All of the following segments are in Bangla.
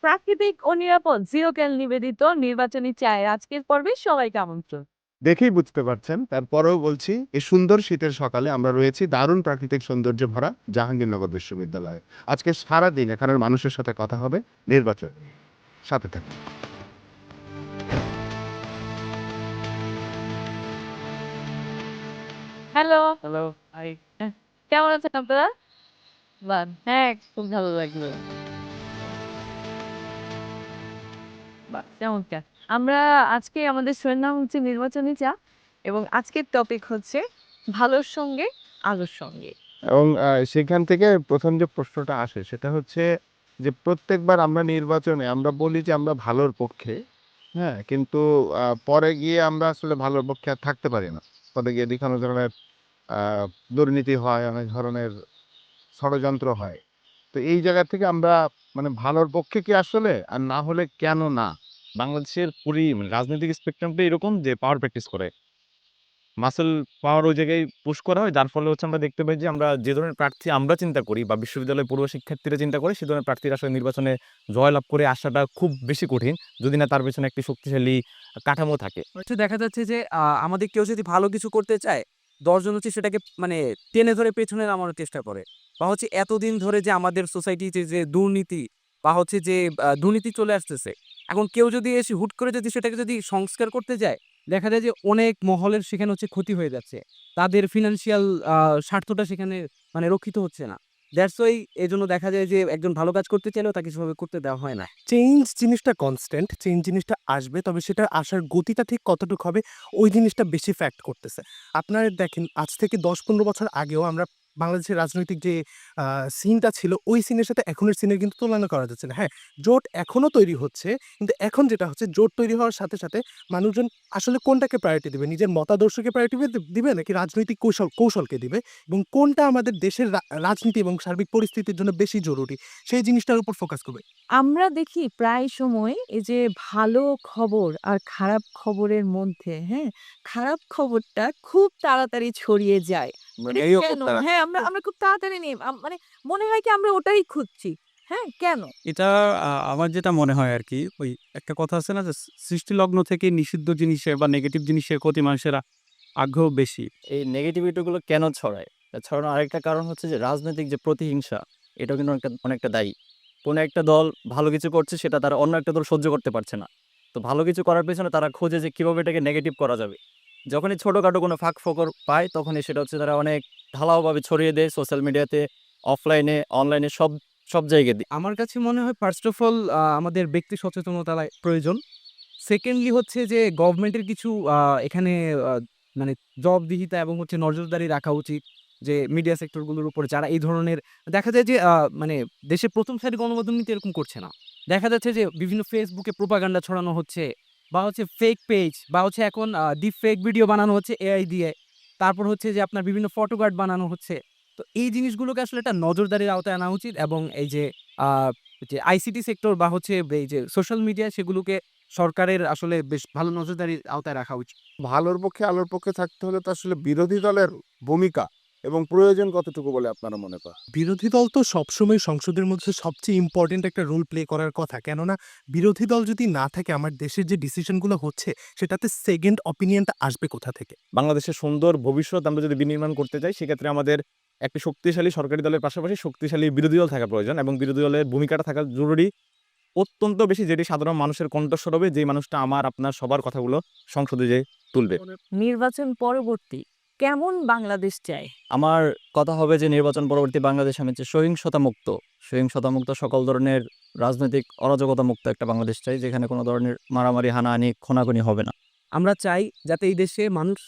প্রাকৃতিক ও নিরাপদ জিরো ক্যাল নিবেদিত নির্বাচনী চায়ের আজকের পর্বে সবাইকে আমন্ত্রণ। দেখেই বুঝতে পারছেন। তারপরেও বলছি, এই সুন্দর শীতের সকালে আমরা রয়েছি দারুণ প্রাকৃতিক সৌন্দর্যে ভরা জাহাঙ্গীরনগর বিশ্ববিদ্যালয়ে। আজকে সারাদিন এখানের মানুষের সাথে কথা হবে নির্বাচন। সাথে থাকুন। Hello, hello, hi. কেমন আছেন আপনারা? হ্যাঁ, খুব ভালো লাগলো। চমৎকার। আমরা আজকে আমাদের শোয়ের নাম হচ্ছে নির্বাচনী চা এবং আজকের টপিক হচ্ছে ভালোর সঙ্গে আলোর সঙ্গে। এবং সেখান থেকে ১ম যে প্রশ্নটা আসে সেটা হচ্ছে যে প্রত্যেকবার আমরা নির্বাচনে আমরা বলি যে আমরা ভালোর পক্ষে, হ্যাঁ? কিন্তু পরে গিয়ে আমরা আসলে ভালোর পক্ষে আর থাকতে পারি না। পরে গিয়ে দেখি অনেক ধরনের আ দুর্নীতি হয়, অনেক ধরনের ষড়যন্ত্র হয়। তো এই জায়গা থেকে আমরা মানে ভালোর পক্ষে কি আসলে? আর না হলে কেন না? বাংলাদেশের রাজনৈতিক স্পেকট্রামটা এরকম যে পাওয়ার প্র্যাকটিস করে। মাসল পাওয়ার ওই জায়গায় পুশ করা হয়। যার ফলে হচ্ছে আমরা দেখতে পাই যে আমরা যে ধরনের প্রার্থী আমরা চিন্তা করি বা বিশ্ববিদ্যালয়ের পড়ুয়া শিক্ষার্থীরা চিন্তা করে সে ধরনের প্রার্থীরা আসলে নির্বাচনে জয়লাভ করে আসাটা খুব বেশি কঠিন। যদি না তার পেছনে একটি শক্তিশালী কাঠামো থাকে। হচ্ছে দেখা যাচ্ছে যে আমাদের কেউ যদি ভালো কিছু করতে চায়, ১০ জন হচ্ছে সেটাকে মানে টেনে ধরে পেছনে নামানোর চেষ্টা করে। বা হচ্ছে এতদিন ধরে যে আমাদের সোসাইটিতে যে দুর্নীতি বা হচ্ছে যে দুর্নীতি চলে আসতেছে। এখন কেউ যদি এসে হুট করে যদি সেটাকে যদি সংস্কার করতে যায়, দেখা যায় যে অনেক মহলের সেখানে হচ্ছে ক্ষতি হয়ে যাচ্ছে। তাদের ফিন্যান্সিয়াল আ স্বার্থটা সেখানে মানে রক্ষিত হচ্ছে না। দ্যাটস ওয়াই এজন্য দেখা যায় যে একজন ভালো কাজ করতে চাইলেও তাকে সেভাবে করতে দেওয়া হয় না। চেঞ্জ জিনিসটা কনস্ট্যান্ট, চেঞ্জ জিনিসটা আসবে। তবে সেটা আসার গতিটা ঠিক কতটুক হবে, ওই জিনিসটা বেশি ফ্যাক্ট করতেছে। আপনারা দেখেন আজ থেকে ১০-১৫ বছর আগেও আমরা বাংলাদেশের রাজনৈতিক যে সিনটা ছিল, ওই সিনের সাথে এখনের সিনের কিন্তু তুলনা করা যাচ্ছে না। হ্যাঁ, জোট এখনো তৈরি হচ্ছে। কিন্তু এখন যেটা হচ্ছে জোট তৈরি হওয়ার সাথে, সাথে মানুষজন আসলে কোনটাকে প্রায়োরিটি দিবে? নিজের মতাদর্শকে প্রায়োরিটি দিবে নাকি রাজনৈতিক কৌশলকে দিবে? এবং কোনটা আমাদের দেশের রাজনীতি এবং সার্বিক পরিস্থিতির জন্য বেশি জরুরি, সেই জিনিসটার উপর ফোকাস করবে। আমরা দেখি প্রায় সময় এই যে ভালো খবর আর খারাপ খবরের মধ্যে, হ্যাঁ? খারাপ খবরটা খুব তাড়াতাড়ি ছড়িয়ে যায়। মানে এটা এইও কেন? করতে হ্যাঁ, আমরা খুব তাড়াতাড়ি নিয়ে মানে মনে হয় কি আমরা ওটাই খুঁজছি। হ্যাঁ, কেন? এটা আমার যেটা মনে হয় আরকি, ওই একটা কথা আছে না যে সৃষ্টিলগ্ন থেকেই নিষিদ্ধ জিনিসের বা নেগেটিভ জিনিসের প্রতি মানুষের আগ্রহ বেশি। এই নেগেটিভিটি গুলো কেন ছড়ায়? ছড়ানোর আরেকটা কারণ হচ্ছে যে রাজনৈতিক যে প্রতিহিংসা, এটাও কিন্তু অনেকটা দায়ী। কোনো একটা দল ভালো কিছু করছে সেটা তারা অন্য একটা দল সহ্য করতে পারছে না। তো ভালো কিছু করার পেছনে তারা খোঁজে যে কিভাবে এটাকে নেগেটিভ করা যাবে। যখনই ছোটখাটো কোনো ফাঁক-ফোকর পায় তখনই সেটা হচ্ছে তারা অনেক ঢালাওভাবে ছড়িয়ে দেয় সোশ্যাল মিডিয়াতে, অফলাইনে, অনলাইনে সব জায়গায় আমার কাছে মনে হয় ফার্স্ট অফ অল আমাদের ব্যক্তি সচেতনতা প্রয়োজন। সেকেন্ডলি হচ্ছে যে গভর্নমেন্টের কিছু এখানে আ মানে জবাবদিহিতা এবং হচ্ছে নজরদারি রাখা উচিত। যে মিডিয়া সেক্টরগুলোর উপরে যারা এই ধরনের দেখা যায় যে মানে দেশের ১ম সারির গণমাধ্যম কিন্তু এরকম করছে না। দেখা যাচ্ছে যে বিভিন্ন ফেসবুকে প্রোপাগান্ডা ছড়ানো হচ্ছে বা হচ্ছে ফেক পেজ বা হচ্ছে এখন ডিপ ফেক ভিডিও বানানো হচ্ছে এআই দিয়ে। তারপর হচ্ছে যে আপনার বিভিন্ন ফটো কার্ড বানানো হচ্ছে। তো এই জিনিসগুলোকে আসলে একটা নজরদারির আওতায় আনা উচিত এবং এই আ যে আইসিটি সেক্টর বা হচ্ছে এই যে সোশ্যাল মিডিয়া সেগুলোকে সরকারের আসলে বেশ ভালো নজরদারির আওতায় রাখা উচিত। ভালোর পক্ষে আলোর পক্ষে থাকতে হলে তো আসলে বিরোধী দলের ভূমিকা এবং প্রয়োজন কতটুকু বলে আপনারা মনে করেন? বিরোধী দল তো সবসময় সংসদের মধ্যে সবচেয়ে ইম্পর্টেন্ট একটা রোল প্লে করার কথা। কেননা বিরোধী দল যদি না থাকে আমার দেশের যে ডিসিশনগুলো হচ্ছে সেটাতে সেকেন্ড অপিনিয়নটা আসবে কোথা থেকে? বাংলাদেশের সুন্দর ভবিষ্যৎ আমরা যদি বিনির্মাণ করতে চাই সেক্ষেত্রে আমাদের একটি শক্তিশালী সরকারি দলের পাশাপাশি শক্তিশালী বিরোধী দল থাকা প্রয়োজন এবং বিরোধী দলের ভূমিকাটা থাকা জরুরি। অত্যন্ত বেশি যেটি সাধারণ মানুষের কণ্ঠস্বর হবে যেই মানুষটা আমার আপনার সবার কথাগুলো সংসদে যেয়ে তুলবে। নির্বাচন পরবর্তী কেমন বাংলাদেশ চাই? আমার কথা হবে যে নির্বাচন পরবর্তী বাংলাদেশ আমি চাই সহিংসতামুক্ত সকল ধরনের রাজনৈতিক অরাজকতা মুক্ত একটা বাংলাদেশ চাই যেখানে কোনো ধরনের মারামারি, হানাহানি, খুনাখুনি হবে না। আমরা চাই যাতে এই দেশে মানুষ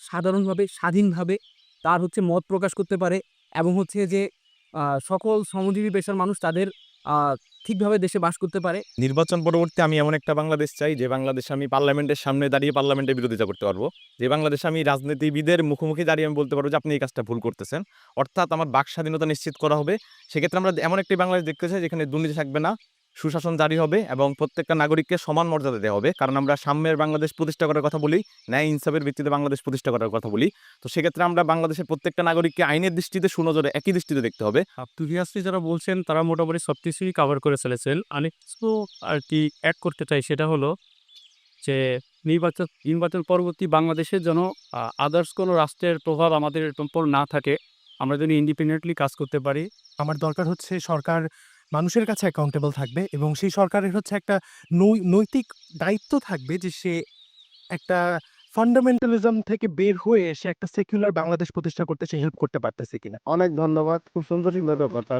সাধারণভাবে স্বাধীনভাবে তার হচ্ছে মত প্রকাশ করতে পারে এবং হচ্ছে যে সকল শ্রমজীবী পেশার মানুষ তাদের আ ঠিকভাবে দেশে বাস করতে পারে। নির্বাচন পরবর্তী আমি এমন একটা বাংলাদেশ চাই যে বাংলাদেশে আমি পার্লামেন্টের সামনে দাঁড়িয়ে পার্লামেন্টের বিরোধিতা করতে পারবো। যে বাংলাদেশে আমি রাজনীতিবিদের মুখোমুখি দাঁড়িয়ে আমি বলতে পারবো যে আপনি এই কাজটা ভুল করতেছেন। অর্থাৎ আমার বাক স্বাধীনতা নিশ্চিত করা হবে। সেক্ষেত্রে আমরা এমন একটি বাংলাদেশ দেখতে চাই যেখানে দুর্নীতি থাকবে না, সুশাসন জারি হবে এবং প্রত্যেকটা নাগরিককে সমান মর্যাদা দেওয়া হবে। কারণ আমরা সাম্যের বাংলাদেশ প্রতিষ্ঠা করার কথা বলি, ন্যায় ইনসাফের ভিত্তিতে বাংলাদেশ প্রতিষ্ঠা করার কথা বলি। তো সেক্ষেত্রে আমরা বাংলাদেশের প্রত্যেকটা নাগরিককে আইনের দৃষ্টিতে সুনজরে একই দৃষ্টিতে দেখতে হবে। প্রিভিয়াসলি যারা বলছেন তারা মোটামুটি সব কিছুই কভার করে ফেলেছেন। আমি কিছু আর কি অ্যাড করতে চাই, সেটা হলো যে নির্বাচন পরবর্তী বাংলাদেশের যেন আদার্স কোনো রাষ্ট্রের প্রভাব আমাদের উপর না থাকে, আমরা যেন ইন্ডিপেন্ডেন্টলি কাজ করতে পারি। আমার দরকার হচ্ছে সরকার মানুষের কাছে অ্যাকাউন্টেবল থাকবে এবং সেই সরকারের হচ্ছে একটা নৈতিক দায়িত্ব থাকবে যে সে একটা ফান্ডামেন্টালিজম থেকে বের হয়ে সে একটা সেকুলার বাংলাদেশ প্রতিষ্ঠা করতে সে হেল্প করতে পারতেছে কিনা। অনেক ধন্যবাদ। খুব সুন্দর সুন্দর কথা।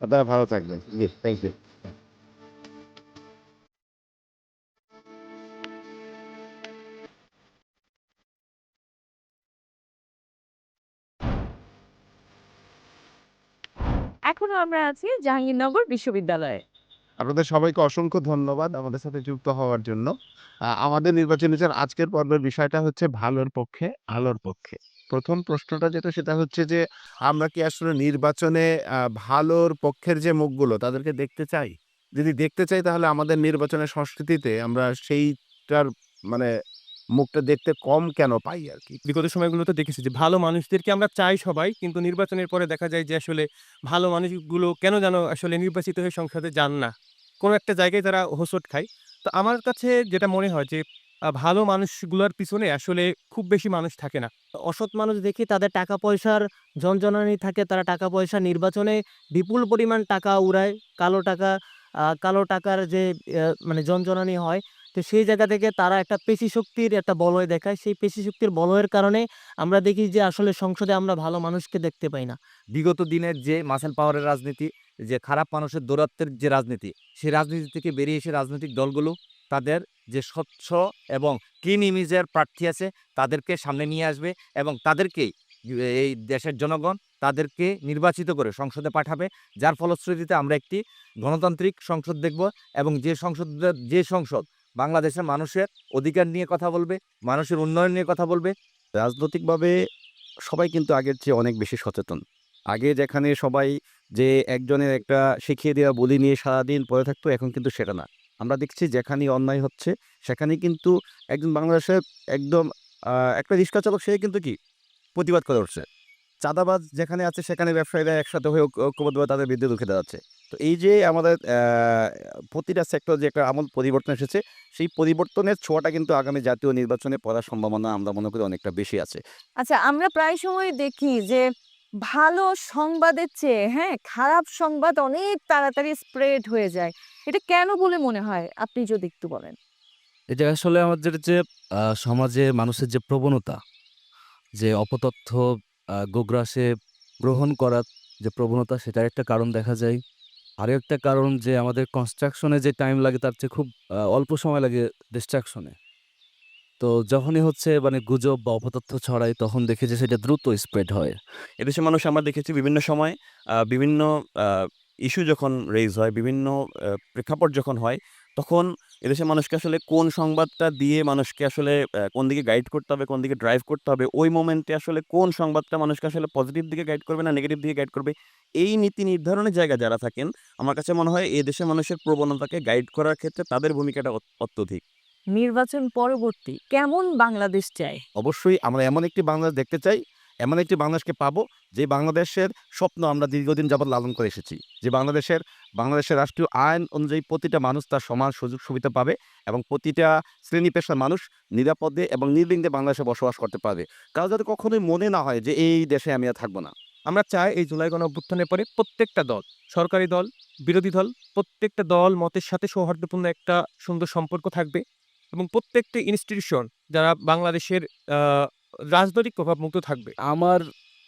আপনারা ভালো থাকবেন। জি, থ্যাংক ইউ। এখনো আমরা আছি জাহাঙ্গীরনগর বিশ্ববিদ্যালয়ে। আপনাদের সবাইকে অসংখ্য ধন্যবাদ আমাদের সাথে যুক্ত হওয়ার জন্য। আমাদের নির্বাচনী আজকের পর্বের বিষয়টা হচ্ছে ভালোর পক্ষে, আলোর পক্ষে। ১ম প্রশ্নটা যেটা সেটা হচ্ছে যে আমরা কি আসলে নির্বাচনে ভালোর পক্ষের যে মুখগুলো তাদেরকে দেখতে চাই? যদি দেখতে চাই তাহলে আমাদের নির্বাচনের সংস্কৃতিতে আমরা সেইটার মানে মুখটা দেখতে কম কেন পাই আরকি? বিগত সময়গুলোতে দেখেছি যে ভালো মানুষদেরকে আমরা চাই সবাই, কিন্তু নির্বাচনের পরে দেখা যায় যে আসলে ভালো মানুষগুলো কেন যেন আসলে নির্বাচিত হয়ে সংসদে যান না। কোনো একটা জায়গায় তারা হোঁচট খায়। তো আমার কাছে যেটা মনে হয় যে ভালো মানুষগুলোর পিছনে আসলে খুব বেশি মানুষ থাকে না। অসৎ মানুষ দেখি তাদের টাকা পয়সার ঝনঝনানি থাকে, তারা টাকা পয়সা নির্বাচনে বিপুল পরিমাণ টাকা উড়ায়, কালো টাকার যে মানে ঝনঝনানি হয়। তো সেই জায়গা থেকে তারা একটা পেশিশক্তির একটা বলয় দেখায়। সেই পেশিশক্তির বলয়ের কারণে আমরা দেখি যে আসলে সংসদে আমরা ভালো মানুষকে দেখতে পাই না। বিগত দিনের যে মাসেল পাওয়ারের রাজনীতি, যে খারাপ মানুষের দৌরাত্বের যে রাজনীতি, সেই রাজনীতি থেকে বেরিয়ে এসে রাজনৈতিক দলগুলো তাদের যে স্বচ্ছ এবং ক্লিন ইমেজের প্রার্থী আছে তাদেরকে সামনে নিয়ে আসবে এবং তাদেরকেই এই দেশের জনগণ তাদেরকে নির্বাচিত করে সংসদে পাঠাবে। যার ফলশ্রুতিতে আমরা একটি গণতান্ত্রিক সংসদ দেখব এবং যে সংসদ বাংলাদেশের মানুষের অধিকার নিয়ে কথা বলবে, মানুষের উন্নয়ন নিয়ে কথা বলবে। রাজনৈতিকভাবে সবাই কিন্তু আগের চেয়ে অনেক বেশি সচেতন। আগে যেখানে সবাই যে একজনের একটা শিখিয়ে দেওয়া বুলি নিয়ে সারাদিন পড়ে থাকতো, এখন কিন্তু সেটা না। আমরা দেখছি যেখানেই অন্যায় হচ্ছে সেখানেই কিন্তু একজন বাংলাদেশের একদম একটা রিক্সা চালক সে কিন্তু কি প্রতিবাদ করে উঠছে। চাঁদাবাজ যেখানে আছে সেখানে ব্যবসায়ীরা একসাথে হয়ে ঐক্যবদ্ধভাবে তাদের বিরুদ্ধে রুখে দাঁড়াচ্ছে। তো এই যে আমাদের প্রতিটা সেক্টর যে একটা আমূল পরিবর্তন এসেছে, সেই পরিবর্তনের ছোঁয়াটা কিন্তু আগামী জাতীয় নির্বাচনে পড়ার সম্ভাবনা আমরা মনে করি অনেকটা বেশি আছে। আচ্ছা, আমরা প্রায় সময় দেখি যে ভালো সংবাদের চেয়ে খারাপ সংবাদ অনেক তাড়াতাড়ি স্প্রেড হয়ে যায়। এটা কেন বলে মনে হয়? আপনি যদি একটু বলেন। এটা আসলে আমাদের যে সমাজে মানুষের যে প্রবণতা, যে অপতথ্য গোগ্রাসে গ্রহণ করার যে প্রবণতা, সেটার একটা কারণ দেখা যায়। আরও একটা কারণ যে আমাদের কনস্ট্রাকশনে যে টাইম লাগে তার চেয়ে খুব অল্প সময় লাগে ডিস্ট্রাকশনে। তো যখনই হচ্ছে মানে গুজব বা অপতথ্য ছড়ায় তখন দেখি যে সেটা দ্রুত স্প্রেড হয়। এদেশের মানুষ আমরা দেখেছি বিভিন্ন সময় বিভিন্ন ইস্যু যখন রেইজ হয়, বিভিন্ন প্রেক্ষাপট যখন হয়, তখন এদেশের মানুষকে আসলে কোন সংবাদটা দিয়ে মানুষকে আসলে কোন দিকে গাইড করতে হবে, কোন দিকে ড্রাইভ করতে হবে, ওই মোমেন্টে আসলে কোন সংবাদটা মানুষকে আসলে পজিটিভ দিকে গাইড করবে না নেগেটিভ দিকে গাইড করবে, এই নীতি নির্ধারণের জায়গায় যারা থাকেন, আমার কাছে মনে হয় এদেশের মানুষের প্রবণতাকে গাইড করার ক্ষেত্রে তাদের ভূমিকাটা অত্যধিক। নির্বাচন পরবর্তী কেমন বাংলাদেশ চাই? অবশ্যই আমরা এমন একটি বাংলাদেশ দেখতে চাই, এমন একটি বাংলাদেশকে পাবো যে বাংলাদেশের স্বপ্ন আমরা দীর্ঘদিন যাবৎ লালন করে এসেছি। যে বাংলাদেশের রাষ্ট্রীয় আইন অনুযায়ী প্রতিটা মানুষ তার সমান সুযোগ সুবিধা পাবে এবং প্রতিটা শ্রেণী পেশার মানুষ নিরাপদে এবং নির্বিঘ্নে বাংলাদেশে বসবাস করতে পারবে। কারো যাতে কখনোই মনে না হয় যে এই দেশে আমি আর থাকবো না। আমরা চাই এই জুলাই গণঅভ্যুত্থানের পরে প্রত্যেকটা দল, সরকারি দল, বিরোধী দল, প্রত্যেকটা দল মতের সাথে সৌহার্দ্যপূর্ণ একটা সুন্দর সম্পর্ক থাকবে এবং প্রত্যেকটা ইনস্টিটিউশন যারা বাংলাদেশের রাজনৈতিক প্রভাবমুক্ত থাকবে। আমার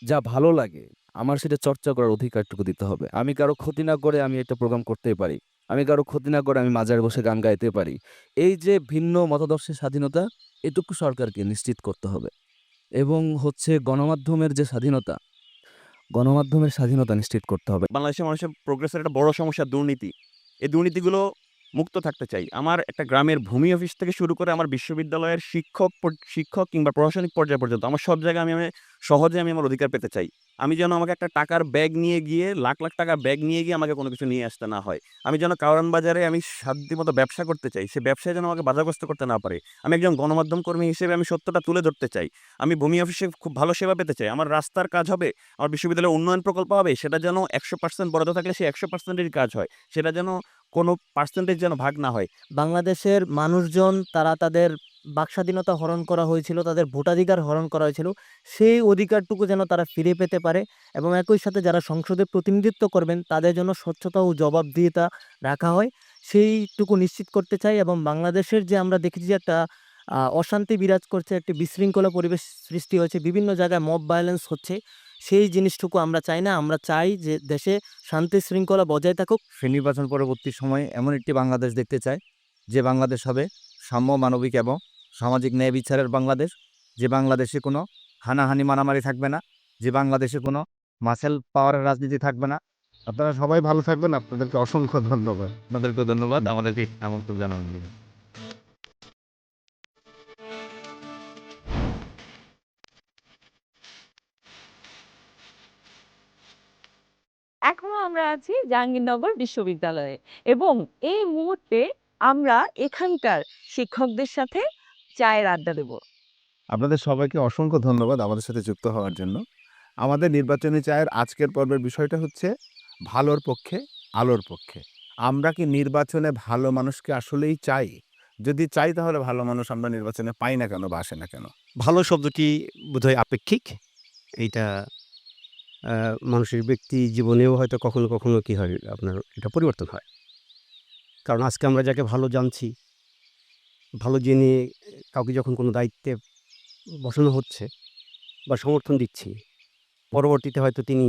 যা ভালো লাগে আমার সেটা চর্চা করার অধিকারটুকু দিতে হবে। আমি কারো ক্ষতি না করে আমি একটা প্রোগ্রাম করতেই পারি। আমি কারো ক্ষতি না করে আমি মাজারে বসে গান গাইতে পারি। এই যে ভিন্ন মতাদর্শের স্বাধীনতা, এটুকু সরকারকে নিশ্চিত করতে হবে এবং হচ্ছে গণমাধ্যমের স্বাধীনতা নিশ্চিত করতে হবে। বাংলাদেশের মানুষের প্রোগ্রেসের একটা বড় সমস্যা দুর্নীতি। এই দুর্নীতিগুলো মুক্ত থাকতে চাই। আমার একটা গ্রামের ভূমি অফিস থেকে শুরু করে আমার বিশ্ববিদ্যালয়ের শিক্ষক কিংবা প্রশাসনিক পর্যায় পর্যন্ত আমার সব জায়গায় আমি সহজে আমার অধিকার পেতে চাই। আমি যেন আমাকে একটা টাকার ব্যাগ নিয়ে গিয়ে লাখ লাখ টাকার ব্যাগ নিয়ে গিয়ে আমাকে কোনো কিছু নিয়ে আসতে না হয়। আমি যেন কারওয়ান বাজারে আমি শান্তিমতো ব্যবসা করতে চাই, সে ব্যবসায় যেন আমাকে বাধাগ্রস্ত করতে না পারে। আমি একজন গণমাধ্যম কর্মী হিসেবে আমি সত্যটা তুলে ধরতে চাই। আমি ভূমি অফিসে খুব ভালো সেবা পেতে চাই। আমার রাস্তার কাজ হবে, আমার বিশ্ববিদ্যালয়ের উন্নয়ন প্রকল্প হবে, সেটা যেন 100% বরাদ্দ থাকলে সেই 100%-এরই কাজ হয়। সেটা যেন কোনো পার্সেন্টেজ যেন ভাগ না হয়। বাংলাদেশের মানুষজন তারা তাদের বাকস্বাধীনতা হরণ করা হয়েছিল, তাদের ভোটাধিকার হরণ করা হয়েছিল। সেই অধিকারটুকু যেন তারা ফিরে পেতে পারে এবং একই সাথে যারা সংসদে প্রতিনিধিত্ব করবেন তাদের জন্য স্বচ্ছতা ও জবাবদিহিতা রাখা হয়। সেইটুকু নিশ্চিত করতে চাই এবং বাংলাদেশের যে আমরা দেখেছি যে একটা অশান্তি বিরাজ করছে, একটি বিশৃঙ্খলা পরিবেশ সৃষ্টি হয়েছে, বিভিন্ন জায়গায় মব ভায়োলেন্স হচ্ছে। সেই জিনিসটুকু আমরা চাই না। আমরা চাই যে দেশে শান্তি শৃঙ্খলা বজায় থাকুক। সেই নির্বাচন পরবর্তী সময়ে এমন একটি বাংলাদেশ দেখতে চায় যে বাংলাদেশ হবে সাম্য, মানবিক এবং সামাজিক ন্যায় বিচারের বাংলাদেশ। যে বাংলাদেশে কোনো হানাহানি মারামারি থাকবে না, যে বাংলাদেশে কোনো মাসেল পাওয়ারের রাজনীতি থাকবে না। আপনারা সবাই ভালো থাকবেন। আপনাদেরকে অসংখ্য ধন্যবাদ। আপনাদেরকে ধন্যবাদ আমাদেরকে আমন্ত্রণ জানানোর জন্য। এখনো আমরা আছি জাহাঙ্গীরনগর বিশ্ববিদ্যালয়ে এবং এই মুহূর্তে আমরা এখানকার শিক্ষকদের সাথে চায়ের আড্ডা দেব। আপনাদের সবাইকে অসংখ্য ধন্যবাদ আমাদের সাথে যুক্ত হওয়ার জন্য। আমাদের নির্বাচনী চায়ের আজকের পর্বের বিষয়টা হচ্ছে ভালোর পক্ষে, আলোর পক্ষে। আমরা কি নির্বাচনে ভালো মানুষকে আসলেই চাই? যদি চাই তাহলে ভালো মানুষ আমরা নির্বাচনে পাই না কেন বা আসে না কেন? ভালো শব্দটি বোধহয় আপেক্ষিক। এইটা মানুষের ব্যক্তি জীবনেও হয়তো কখনো কখনো কি হয় আপনার এটা পরিবর্তন হয়। কারণ আজকে আমরা যাকে ভালো জানছি, ভালো জেনে কাউকে যখন কোনো দায়িত্বে বসানো হচ্ছে বা সমর্থন দিচ্ছি, পরবর্তীতে হয়তো তিনি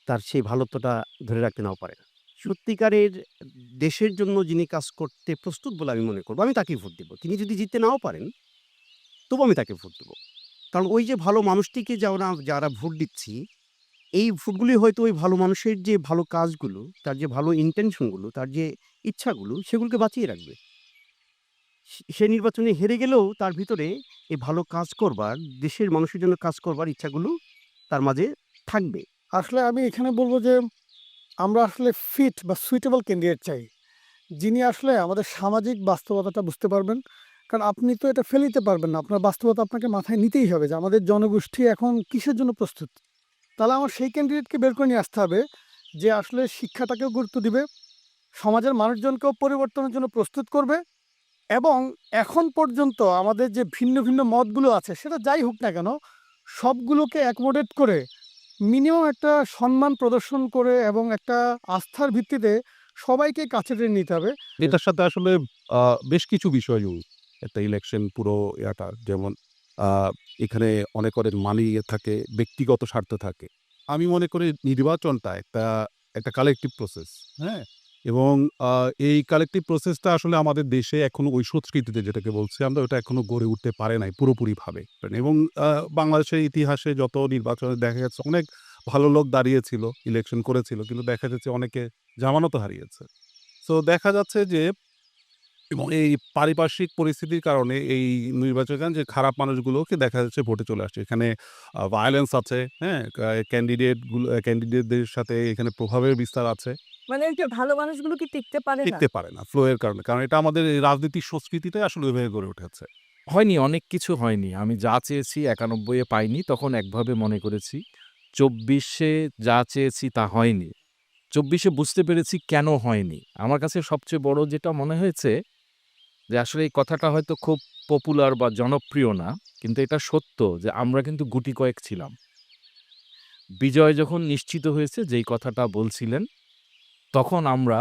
তার সেই ভালোত্বটা ধরে রাখতে নাও পারেন। সত্যিকারের দেশের জন্য যিনি কাজ করতে প্রস্তুত বলে আমি মনে করব, আমি তাকেই ভোট দেব। তিনি যদি জিততে নাও পারেন, তবু আমি তাকে ভোট দেব। কারণ ওই যে ভালো মানুষটিকে যারা ভোট দিচ্ছি, এই ভোটগুলি হয়তো ওই ভালো মানুষের যে ভালো কাজগুলো, তার যে ভালো ইন্টেনশনগুলো, তার যে ইচ্ছাগুলো, সেগুলোকে বাঁচিয়ে রাখবে। সে নির্বাচনে হেরে গেলেও তার ভিতরে এই ভালো কাজ করবার, দেশের মানুষের জন্য কাজ করবার ইচ্ছাগুলো তার মাঝে থাকবে। আসলে আমি এখানে বলবো যে আমরা আসলে ফিট বা সুইটেবল ক্যান্ডিডেট চাই, যিনি আসলে আমাদের সামাজিক বাস্তবতাটা বুঝতে পারবেন। কারণ আপনি তো এটা ফেলে দিতে পারবেন না, আপনার বাস্তবতা আপনাকে মাথায় নিতেই হবে যে আমাদের জনগোষ্ঠী এখন কিসের জন্য প্রস্তুত। তাহলে আমার সেই ক্যান্ডিডেটকে বের করে নিয়ে আসতে হবে যে আসলে শিক্ষাটাকেও গুরুত্ব দিবে, সমাজের মানুষজনকেও পরিবর্তনের জন্য প্রস্তুত করবে এবং এখন পর্যন্ত আমাদের যে ভিন্ন ভিন্ন মতগুলো আছে সেটা যাই হোক না কেন, সবগুলোকে অ্যাকোমোডেট করে মিনিমাম একটা সম্মান প্রদর্শন করে এবং একটা আস্থার ভিত্তিতে সবাইকে কাছে টেনে নিতে হবে। এটার সাথে আসলে বেশ কিছু বিষয় জড়িত। একটা ইলেকশন পুরো ইয়াটা যেমন এখানে অনেকের মানি থাকে, ব্যক্তিগত স্বার্থ থাকে। আমি মনে করি নির্বাচনটা একটা কালেকটিভ প্রসেস, হ্যাঁ? এবং এই কালেকটিভ প্রসেসটা আসলে আমাদের দেশে এখনো ওই সংস্কৃতিতে যেটাকে বলছি আমরা, ওটা এখনো গড়ে উঠতে পারে নাই পুরোপুরিভাবে। এবং বাংলাদেশের ইতিহাসে যত নির্বাচনে দেখা গেছে অনেক ভালো লোক দাঁড়িয়েছিল, ইলেকশন করেছিল, কিন্তু দেখা যাচ্ছে অনেকে জামানতও হারিয়েছে। সো দেখা যাচ্ছে যে এবং এই পারিপার্শ্বিক পরিস্থিতির কারণে এই নির্বাচনে যে খারাপ মানুষগুলোকে দেখা যাচ্ছে ভোটে চলে আসছে। এখানে ভায়োলেন্স আছে, হ্যাঁ? ক্যান্ডিডেটদের সাথে এখানে প্রভাবের বিস্তার আছে। মানে ওই যে ভালো মানুষগুলো কি টিকতে পারে না? টিকতে পারে না ফ্লো এর কারণে। কারণ এটা আমাদের এই রাজনীতির সংস্কৃতিটাই আসলে ওইভাবে গড়ে উঠেছে। হয়নি, অনেক কিছু হয়নি। আমি যা চেয়েছি ৯১ এ পাইনি, তখন একভাবে মনে করেছি। ২৪-এ যা চেয়েছি তা হয়নি। ২৪-এ বুঝতে পেরেছি কেন হয়নি। আমার কাছে সবচেয়ে বড় যেটা মনে হয়েছে যে আসলে এই কথাটা হয়তো খুব পপুলার বা জনপ্রিয় না, কিন্তু এটা সত্য যে আমরা কিন্তু গুটি কয়েক ছিলাম। বিজয় যখন নিশ্চিত হয়েছে যেই কথাটা বলছিলেন, তখন আমরা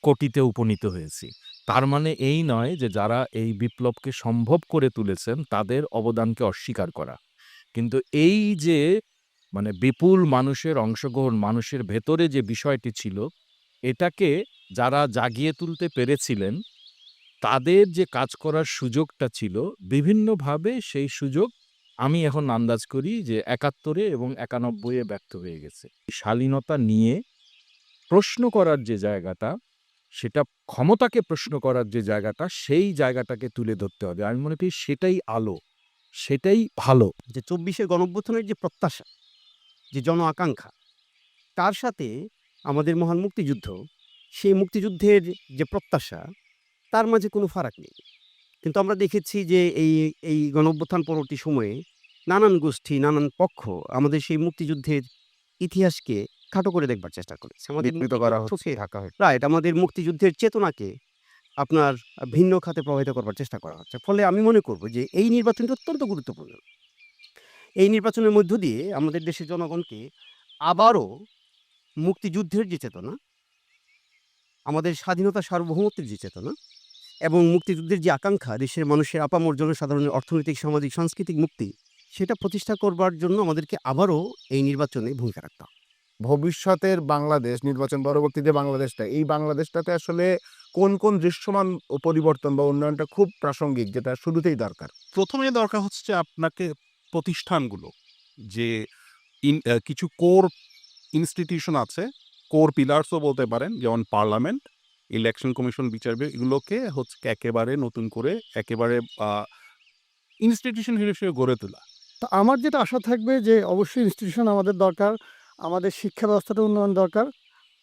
কোটিতে উপনীত হয়েছি। তার মানে এই নয় যে যারা এই বিপ্লবকে সম্ভব করে তুলেছেন তাদের অবদানকে অস্বীকার করা। কিন্তু এই যে মানে বিপুল মানুষের অংশগ্রহণ, মানুষের ভেতরে যে বিষয়টি ছিল, এটাকে যারা জাগিয়ে তুলতে পেরেছিলেন, তাদের যে কাজ করার সুযোগটা ছিল, বিভিন্নভাবে সেই সুযোগ আমি এখন আন্দাজ করি যে ৭১-এ এবং ৯১-এ ব্যর্থ হয়ে গেছে। শালীনতা নিয়ে প্রশ্ন করার যে জায়গাটা, সেটা ক্ষমতাকে প্রশ্ন করার যে জায়গাটা, সেই জায়গাটাকে তুলে ধরতে হবে। আমি মনে করি সেটাই আলো, সেটাই ভালো। যে ২৪-এর গণঅভ্যুত্থানের যে প্রত্যাশা, যে জন আকাঙ্ক্ষা, তার সাথে আমাদের মহান মুক্তিযুদ্ধ, সেই মুক্তিযুদ্ধের যে প্রত্যাশা, তার মাঝে কোনো ফারাক নেই। কিন্তু আমরা দেখেছি যে এই গণঅভ্যুত্থান পরবর্তী সময়ে নানান গোষ্ঠী, নানান পক্ষ আমাদের সেই মুক্তিযুদ্ধের ইতিহাসকে খাটো করে দেখবার চেষ্টা করেছে। আমাদের বিকৃত করা হচ্ছে, মুক্তিযুদ্ধকে ঢাকা হচ্ছে। রাইট, আমাদের মুক্তিযুদ্ধের চেতনাকে আপনার ভিন্ন খাতে প্রভাবিত করবার চেষ্টা করা হচ্ছে। ফলে আমি মনে করব যে এই নির্বাচনটা অত্যন্ত গুরুত্বপূর্ণ। এই নির্বাচনের মধ্য দিয়ে আমাদের দেশের জনগণকে আবারও মুক্তিযুদ্ধের যে চেতনা, আমাদের স্বাধীনতা সার্বভৌমত্বের যে চেতনা এবং মুক্তিযুদ্ধের যে আকাঙ্ক্ষা, দেশের মানুষের আপামর জনসাধারণের অর্থনৈতিক, সামাজিক, সাংস্কৃতিক মুক্তি, সেটা প্রতিষ্ঠা করবার জন্য আমাদেরকে আবারও এই নির্বাচনে ভূমিকা রাখতে হবে। ভবিষ্যতের বাংলাদেশ, নির্বাচন পরবর্তী যে বাংলাদেশটা, এই বাংলাদেশটাতে আসলে কোন কোন দৃশ্যমান পরিবর্তন বা উন্নয়নটা খুব প্রাসঙ্গিক, যেটা শুরুতেই দরকার? প্রথমে দরকার হচ্ছে যে আপনাকে প্রতিষ্ঠানগুলো যে কিছু কোর ইনস্টিটিউশন আছে, কোর পিলার্সও বলতে পারেন, যেমন পার্লামেন্ট, ইলেকশন কমিশন, বিচার বিভাগ, এগুলোকে হচ্ছে একেবারে নতুন করে একেবারে ইনস্টিটিউশন হিসেবে গড়ে তোলা। তো আমার যেটা আশা থাকবে যে অবশ্যই ইনস্টিটিউশন আমাদের দরকার, আমাদের শিক্ষা ব্যবস্থাটা উন্নয়ন দরকার।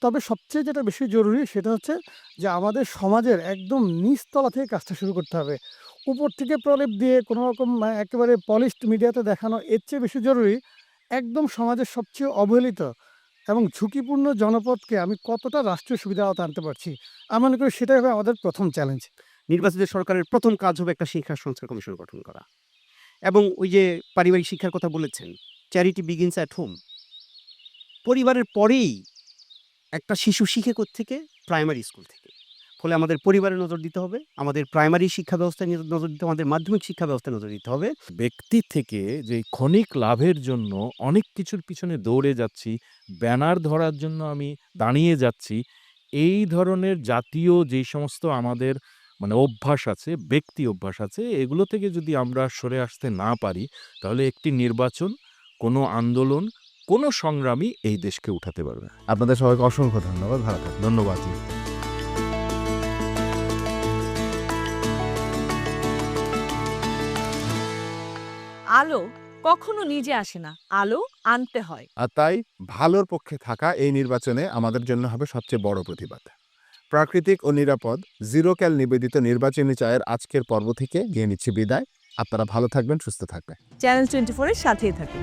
তবে সবচেয়ে যেটা বেশি জরুরি সেটা হচ্ছে যে আমাদের সমাজের একদম নিচতলা থেকে কাজটা শুরু করতে হবে। উপর থেকে প্রলেপ দিয়ে কোনো রকম একেবারে পলিশড মিডিয়াতে দেখানো এর চেয়ে বেশি জরুরি একদম সমাজের সবচেয়ে অবহেলিত এবং ঝুঁকিপূর্ণ জনপদকে আমি কতটা রাষ্ট্রীয় সুবিধা আওতায় আনতে পারছি। আমি মনে করি সেটাই হবে আমাদের প্রথম চ্যালেঞ্জ। নির্বাচিত সরকারের প্রথম কাজ হবে একটা শিক্ষা সংস্কার কমিশন গঠন করা এবং ওই যে পারিবারিক শিক্ষার কথা বলেছেন, চ্যারিটি বিগিনস অ্যাট হোম। পরিবারের পরেই একটা শিশু শিখে থেকে প্রাইমারি স্কুল থেকে। ফলে আমাদের পরিবারে নজর দিতে হবে, আমাদের প্রাইমারি শিক্ষা ব্যবস্থায় নজর দিতে হবে, আমাদের মাধ্যমিক শিক্ষা ব্যবস্থায় নজর দিতে হবে। ব্যক্তি থেকে যে ক্ষণিক লাভের জন্য অনেক কিছুর পিছনে দৌড়ে যাচ্ছি, ব্যানার ধরার জন্য আমি দাঁড়িয়ে যাচ্ছি, এই ধরনের জাতীয় যেই সমস্ত আমাদের মানে অভ্যাস আছে, ব্যক্তি অভ্যাস আছে, এগুলো থেকে যদি আমরা সরে আসতে না পারি, তাহলে একটি নির্বাচন, কোনো আন্দোলন, কোনো সংগ্রামী এই দেশকে উঠাতে পারবে না। আপনাদের সবাইকে অসংখ্য ধন্যবাদ। ভালো থাকবেন। ধন্যবাদ। আলো কখনো নিজে আসে না, আলো আনতে হয়। আর তাই ভালোর পক্ষে থাকা এই নির্বাচনে আমাদের জন্য হবে সবচেয়ে বড় প্রতিবাদ। প্রাকৃতিক ও নিরাপদ জিরো ক্যাল নিবেদিত নির্বাচনী চায়ের আজকের পর্ব থেকে নিয়ে নিচ্ছি বিদায়। আপনারা ভালো থাকবেন, সুস্থ থাকবেন। চ্যানেল 24 এর সাথেই থাকুন।